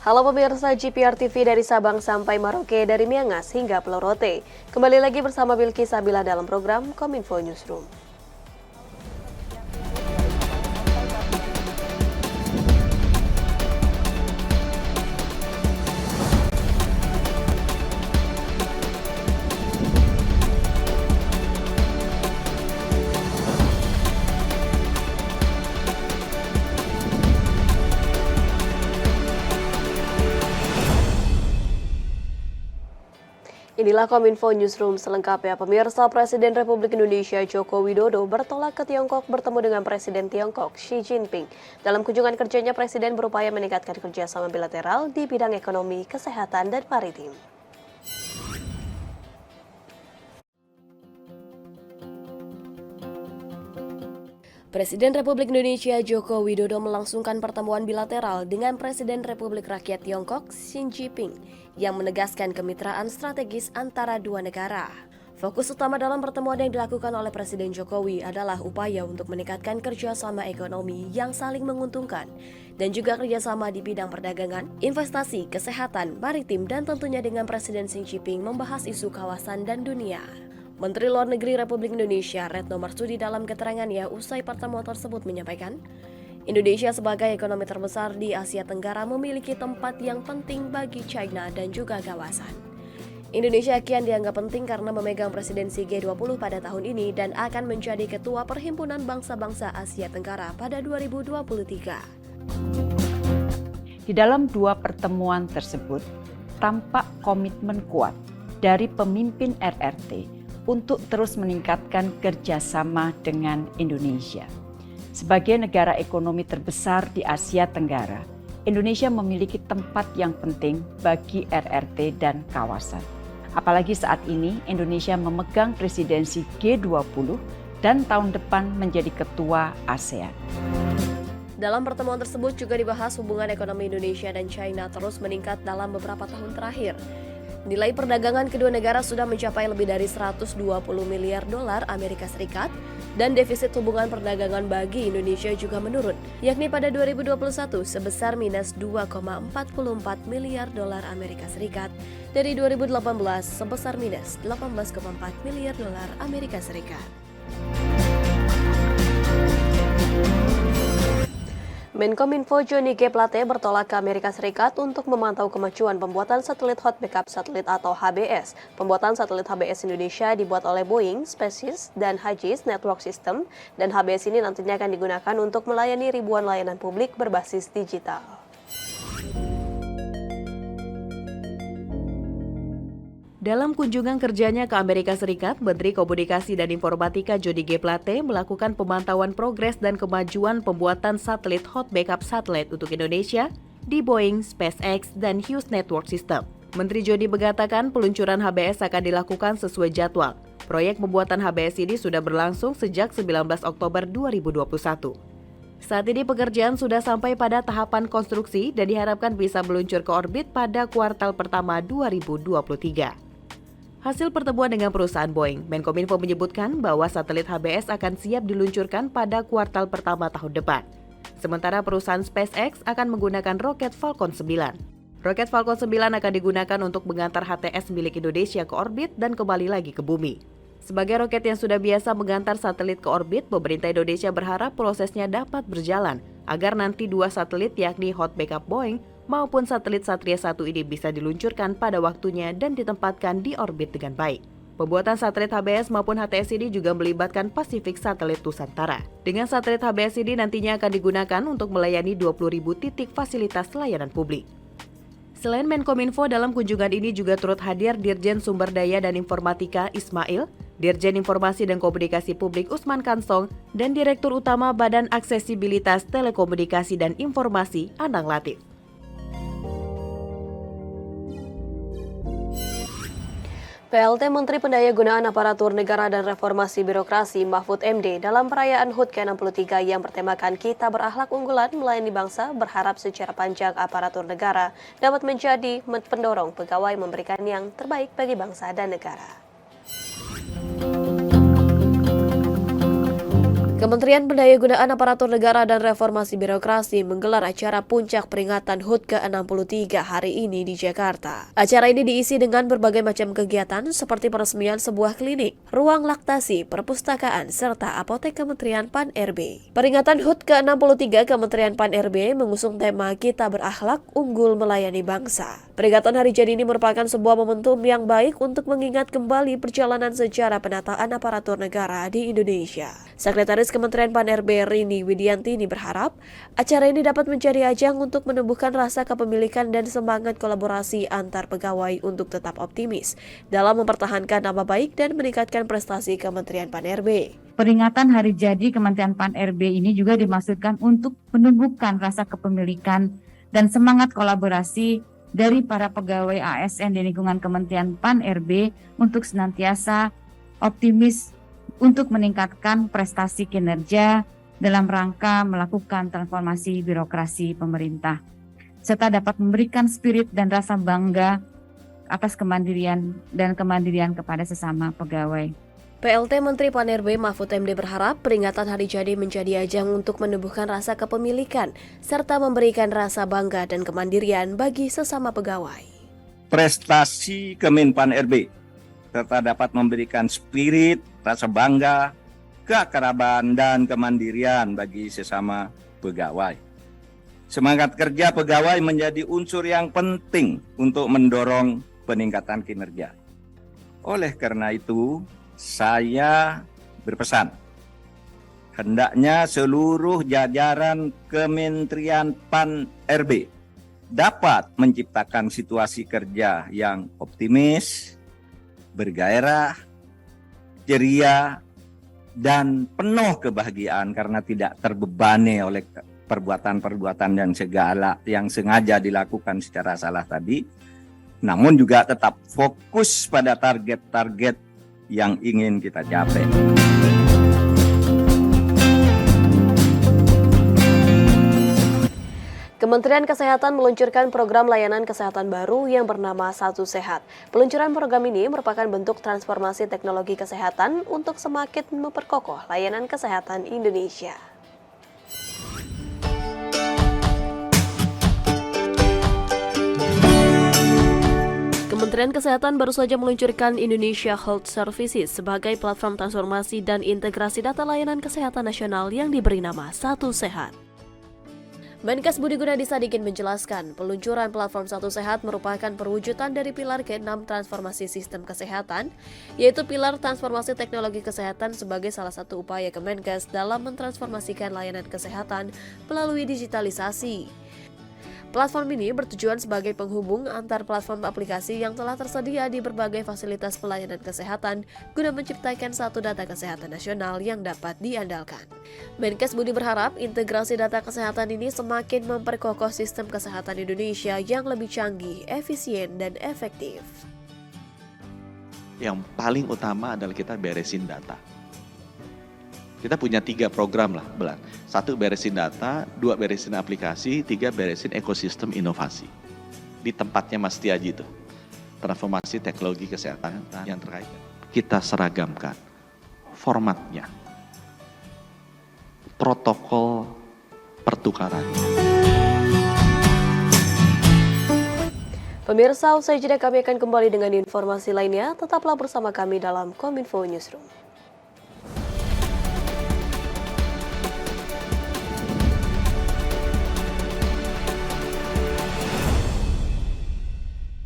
Halo pemirsa GPR TV dari Sabang sampai Merauke, dari Miangas hingga Pulau Rote. Kembali lagi bersama Bilky Sabila dalam program Kominfo Newsroom. Inilah Kominfo Newsroom selengkapnya. Pemirsa, Presiden Republik Indonesia Joko Widodo bertolak ke Tiongkok bertemu dengan Presiden Tiongkok Xi Jinping. Dalam kunjungan kerjanya, Presiden berupaya meningkatkan kerjasama bilateral di bidang ekonomi, kesehatan, dan maritim. Presiden Republik Indonesia Joko Widodo melangsungkan pertemuan bilateral dengan Presiden Republik Rakyat Tiongkok Xi Jinping yang menegaskan kemitraan strategis antara dua negara. Fokus utama dalam pertemuan yang dilakukan oleh Presiden Jokowi adalah upaya untuk meningkatkan kerjasama ekonomi yang saling menguntungkan dan juga kerjasama di bidang perdagangan, investasi, kesehatan, maritim, dan tentunya dengan Presiden Xi Jinping membahas isu kawasan dan dunia. Menteri Luar Negeri Republik Indonesia Retno Marsudi dalam keterangannya usai pertemuan tersebut menyampaikan, Indonesia sebagai ekonomi terbesar di Asia Tenggara memiliki tempat yang penting bagi China dan juga kawasan. Indonesia kian dianggap penting karena memegang presidensi G20 pada tahun ini dan akan menjadi ketua Perhimpunan Bangsa-Bangsa Asia Tenggara pada 2023. Di dalam dua pertemuan tersebut, tampak komitmen kuat dari pemimpin RRT untuk terus meningkatkan kerjasama dengan Indonesia. Sebagai negara ekonomi terbesar di Asia Tenggara, Indonesia memiliki tempat yang penting bagi RRT dan kawasan. Apalagi saat ini Indonesia memegang presidensi G20 dan tahun depan menjadi ketua ASEAN. Dalam pertemuan tersebut juga dibahas hubungan ekonomi Indonesia dan China terus meningkat dalam beberapa tahun terakhir. Nilai perdagangan kedua negara sudah mencapai lebih dari 120 miliar dolar Amerika Serikat dan defisit hubungan perdagangan bagi Indonesia juga menurun, yakni pada 2021 sebesar minus 2,44 miliar dolar Amerika Serikat dari 2018 sebesar minus 18,4 miliar dolar Amerika Serikat. Menkominfo Johnny G. Plate bertolak ke Amerika Serikat untuk memantau kemajuan pembuatan satelit Hot Backup Satelit atau HBS. Pembuatan satelit HBS Indonesia dibuat oleh Boeing, SpaceX, dan Hughes Network System, dan HBS ini nantinya akan digunakan untuk melayani ribuan layanan publik berbasis digital. Dalam kunjungan kerjanya ke Amerika Serikat, Menteri Komunikasi dan Informatika Johnny G. Plate melakukan pemantauan progres dan kemajuan pembuatan satelit Hot Backup Satellite untuk Indonesia di Boeing, SpaceX, dan Hughes Network System. Menteri Johnny mengatakan peluncuran HBS akan dilakukan sesuai jadwal. Proyek pembuatan HBS ini sudah berlangsung sejak 19 Oktober 2021. Saat ini pekerjaan sudah sampai pada tahapan konstruksi dan diharapkan bisa meluncur ke orbit pada kuartal pertama 2023. Hasil pertemuan dengan perusahaan Boeing, Menkominfo menyebutkan bahwa satelit HBS akan siap diluncurkan pada kuartal pertama tahun depan. Sementara perusahaan SpaceX akan menggunakan roket Falcon 9. Roket Falcon 9 akan digunakan untuk mengantar HTS milik Indonesia ke orbit dan kembali lagi ke bumi. Sebagai roket yang sudah biasa mengantar satelit ke orbit, pemerintah Indonesia berharap prosesnya dapat berjalan agar nanti dua satelit yakni Hot Backup Boeing maupun satelit Satria 1 ini bisa diluncurkan pada waktunya dan ditempatkan di orbit dengan baik. Pembuatan satelit HBS maupun HTS ini juga melibatkan Pacific Satelit Nusantara. Dengan satelit HBS ini nantinya akan digunakan untuk melayani 20.000 titik fasilitas layanan publik. Selain Menkominfo, dalam kunjungan ini juga turut hadir Dirjen Sumber Daya dan Informatika Ismail, Dirjen Informasi dan Komunikasi Publik Usman Kansong, dan Direktur Utama Badan Aksesibilitas Telekomunikasi dan Informasi Anang Latif. PLT Menteri Pendayagunaan Aparatur Negara dan Reformasi Birokrasi Mahfud MD dalam perayaan HUT ke-63 yang bertemakan Kita Berakhlak Unggulan Melayani Bangsa berharap secara panjang aparatur negara dapat menjadi pendorong pegawai memberikan yang terbaik bagi bangsa dan negara. Kementerian Pendayagunaan Aparatur Negara dan Reformasi Birokrasi menggelar acara puncak peringatan HUT ke-63 hari ini di Jakarta. Acara ini diisi dengan berbagai macam kegiatan seperti peresmian sebuah klinik, ruang laktasi, perpustakaan, serta apotek Kementerian Pan-RB. Peringatan HUT ke-63 Kementerian Pan-RB mengusung tema Kita Berakhlak Unggul Melayani Bangsa. Peringatan hari jadi ini merupakan sebuah momentum yang baik untuk mengingat kembali perjalanan sejarah penataan aparatur negara di Indonesia. Sekretaris Kementerian Pan-RB Rini Widiantini berharap acara ini dapat menjadi ajang untuk menumbuhkan rasa kepemilikan dan semangat kolaborasi antar pegawai untuk tetap optimis dalam mempertahankan nama baik dan meningkatkan prestasi Kementerian Pan-RB. Peringatan hari jadi Kementerian Pan-RB ini juga dimaksudkan untuk menumbuhkan rasa kepemilikan dan semangat kolaborasi dari para pegawai ASN di lingkungan Kementerian Pan-RB untuk senantiasa optimis untuk meningkatkan prestasi kinerja dalam rangka melakukan transformasi birokrasi pemerintah, serta dapat memberikan spirit dan rasa bangga atas kemandirian kepada sesama pegawai. PLT Menteri Pan-RB Mahfud MD berharap peringatan hari jadi menjadi ajang untuk menumbuhkan rasa kepemilikan serta memberikan rasa bangga dan kemandirian bagi sesama pegawai. Prestasi Kemenpan RB serta dapat memberikan spirit, rasa bangga, keakraban dan kemandirian bagi sesama pegawai. Semangat kerja pegawai menjadi unsur yang penting untuk mendorong peningkatan kinerja. Oleh karena itu, saya berpesan, hendaknya seluruh jajaran Kementerian Pan-RB dapat menciptakan situasi kerja yang optimis, bergairah, ceria, dan penuh kebahagiaan karena tidak terbebani oleh perbuatan-perbuatan dan segala yang sengaja dilakukan secara salah tadi, namun juga tetap fokus pada target-target yang ingin kita capai. Kementerian Kesehatan meluncurkan program layanan kesehatan baru yang bernama Satu Sehat. Peluncuran program ini merupakan bentuk transformasi teknologi kesehatan untuk semakin memperkokoh layanan kesehatan Indonesia. Kementerian Kesehatan baru saja meluncurkan Indonesia Health Services sebagai platform transformasi dan integrasi data layanan kesehatan nasional yang diberi nama Satu Sehat. Menkes Budi Gunadi Sadikin menjelaskan, peluncuran platform Satu Sehat merupakan perwujudan dari pilar ke-6 transformasi sistem kesehatan, yaitu pilar transformasi teknologi kesehatan sebagai salah satu upaya Kemenkes dalam mentransformasikan layanan kesehatan melalui digitalisasi. Platform ini bertujuan sebagai penghubung antar platform aplikasi yang telah tersedia di berbagai fasilitas pelayanan kesehatan guna menciptakan satu data kesehatan nasional yang dapat diandalkan. Menkes Budi berharap integrasi data kesehatan ini semakin memperkokoh sistem kesehatan Indonesia yang lebih canggih, efisien, dan efektif. Yang paling utama adalah kita beresin data. Kita punya 3 program lah, Belan. 1 beresin data, 2 beresin aplikasi, 3 beresin ekosistem inovasi. Di tempatnya Mas Tiaji itu, transformasi teknologi kesehatan yang terkait. Kita seragamkan formatnya, protokol pertukarannya. Pemirsa, usai jeda kami akan kembali dengan informasi lainnya. Tetaplah bersama kami dalam Kominfo Newsroom.